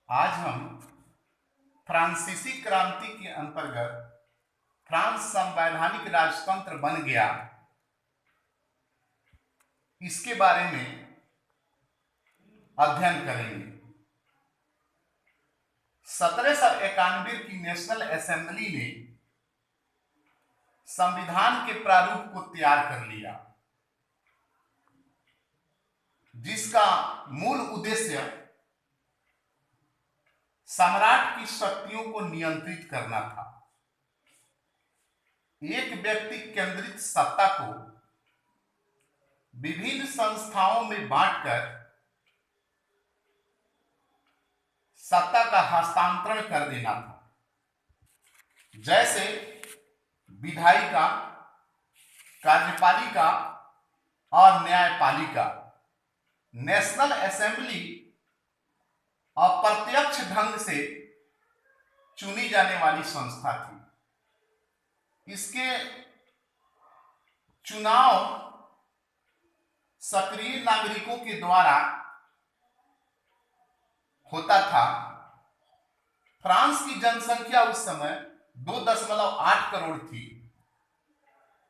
आज हम फ्रांसीसी क्रांति के अंतर्गत फ्रांस संवैधानिक राजतंत्र बन गया, इसके बारे में अध्ययन करेंगे। 1791 की नेशनल असेंबली ने संविधान के प्रारूप को तैयार कर लिया, जिसका मूल उद्देश्य सम्राट की शक्तियों को नियंत्रित करना था। एक व्यक्ति केंद्रित सत्ता को विभिन्न संस्थाओं में बांटकर सत्ता का हस्तांतरण कर देना था, जैसे विधायिका, कार्यपालिका और न्यायपालिका। नेशनल असेंबली अप्रत्यक्ष ढंग से चुनी जाने वाली संस्था थी। इसके चुनाव सक्रिय नागरिकों के द्वारा होता था। फ्रांस की जनसंख्या उस समय 2.8 करोड़ थी,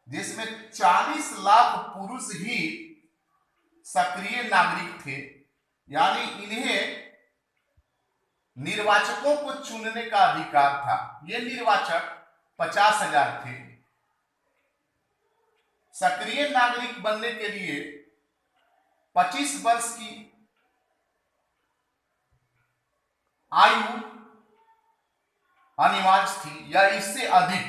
जिसमें 40 लाख पुरुष ही सक्रिय नागरिक थे, यानी इन्हें निर्वाचकों को चुनने का अधिकार था। ये निर्वाचक 50,000 थे। सक्रिय नागरिक बनने के लिए 25 वर्ष की आयु अनिवार्य थी या इससे अधिक।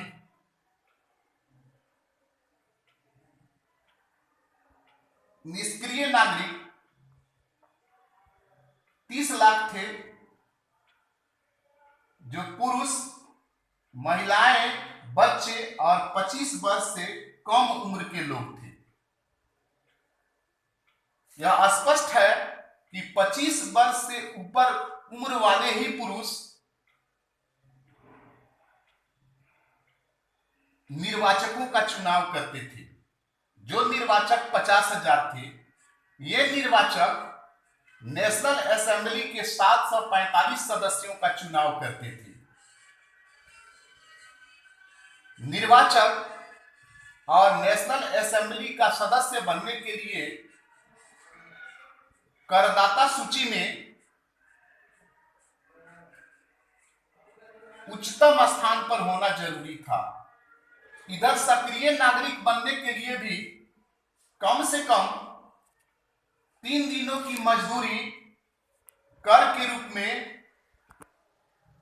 निष्क्रिय नागरिक 30 लाख थे, जो पुरुष, महिलाएं, बच्चे और 25 वर्ष से कम उम्र के लोग थे। यह स्पष्ट है कि 25 वर्ष से ऊपर उम्र वाले ही पुरुष निर्वाचकों का चुनाव करते थे। जो निर्वाचक 50,000 थे, ये निर्वाचक नेशनल असेंबली के 745 सदस्यों का चुनाव करते थे। निर्वाचक और नेशनल असेंबली का सदस्य बनने के लिए करदाता सूची में उच्चतम स्थान पर होना जरूरी था। इधर सक्रिय नागरिक बनने के लिए भी कम से कम 3 दिनों की मजदूरी कर के रूप में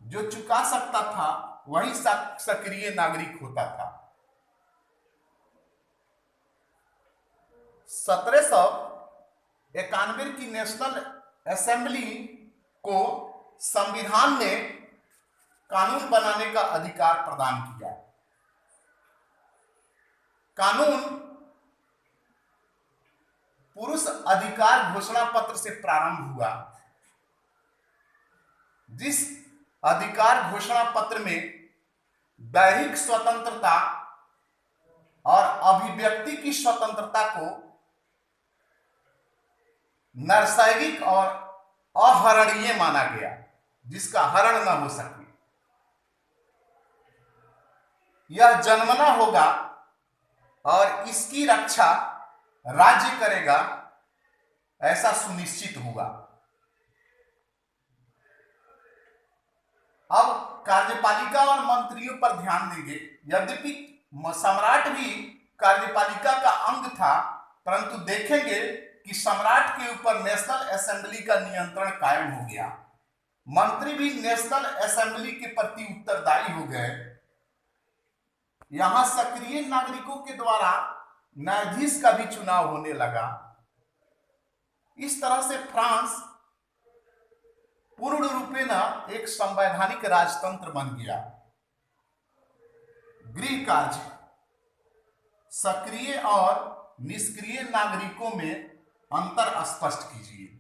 जो चुका सकता था, वही सक्रिय नागरिक होता था। 1791 की नेशनल असेंबली को संविधान ने कानून बनाने का अधिकार प्रदान किया। कानून पुरुष अधिकार घोषणा पत्र से प्रारंभ हुआ, जिस अधिकार घोषणा पत्र में दैहिक स्वतंत्रता और अभिव्यक्ति की स्वतंत्रता को नैसर्गिक और अहरणीय माना गया, जिसका हरण न हो सके। यह जन्मना होगा और इसकी रक्षा राज्य करेगा, ऐसा सुनिश्चित हुआ। अब कार्यपालिका और मंत्रियों पर ध्यान देंगे। यद्यपि सम्राट भी कार्यपालिका का अंग था, परंतु देखेंगे कि सम्राट के ऊपर नेशनल असेंबली का नियंत्रण कायम हो गया। मंत्री भी नेशनल असेंबली के प्रति उत्तरदायी हो गए। यहां सक्रिय नागरिकों के द्वारा न्यायाधीश का भी चुनाव होने लगा। इस तरह से फ्रांस पूर्ण रूपेण एक संवैधानिक राजतंत्र बन गया। गृह कार्य सक्रिय और निष्क्रिय नागरिकों में अंतर स्पष्ट कीजिए।